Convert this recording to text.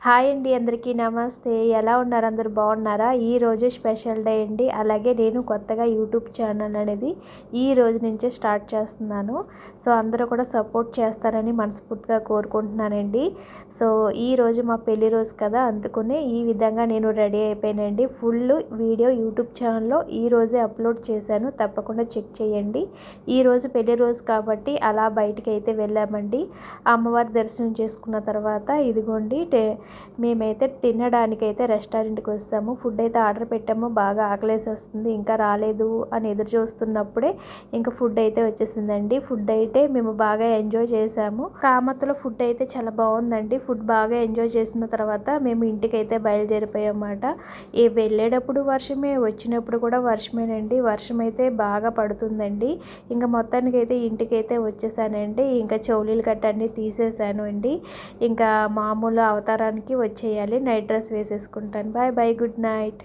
Hi అండి, అందరికీ నమస్తే. ఎలా ఉన్నారు? అందరూ బాగున్నారా? ఈరోజు స్పెషల్ డే అండి. అలాగే నేను కొత్తగా యూట్యూబ్ ఛానల్ అనేది ఈ రోజు నుంచే స్టార్ట్ చేస్తున్నాను. సో అందరూ కూడా సపోర్ట్ చేస్తారని మనస్ఫూర్తిగా కోరుకుంటున్నానండి. సో ఈరోజు మా పెళ్లి రోజు కదా, అందుకనే ఈ విధంగా నేను రెడీ అయిపోయానండి. ఫుల్ వీడియో యూట్యూబ్ ఛానల్లో ఈరోజే అప్లోడ్ చేశాను, తప్పకుండా చెక్ చేయండి. ఈరోజు పెళ్లి రోజు కాబట్టి అలా బయటికి అయితే వెళ్ళామండి. అమ్మవారి దర్శనం చేసుకున్న తర్వాత ఇదిగోండి మేమైతే తినడానికైతే రెస్టారెంట్కి వస్తాము. ఫుడ్ అయితే ఆర్డర్ పెట్టాము. బాగా ఆకలేసి వస్తుంది, ఇంకా రాలేదు అని ఎదురు చూస్తున్నప్పుడే ఇంకా ఫుడ్ అయితే వచ్చేసిందండి. ఫుడ్ అయితే మేము బాగా ఎంజాయ్ చేసాము. కామత్లో ఫుడ్ అయితే చాలా బాగుందండి. ఫుడ్ బాగా ఎంజాయ్ చేసిన తర్వాత మేము ఇంటికైతే బయలుదేరిపోయామన్నమాట. వెళ్ళేటప్పుడు వర్షమే, వచ్చినప్పుడు కూడా వర్షమేనండి. వర్షం అయితే బాగా పడుతుందండి. ఇంకా మొత్తానికి అయితే ఇంటికైతే వచ్చేసానండి. ఇంకా చౌలీలు గట్ట అన్నీ తీసేసాను అండి. ఇంకా మామూలు అవతారానికి వచ్చేయాలి. నైట్ డ్రెస్ వేసేసుకుంటాను. Bye bye, good night.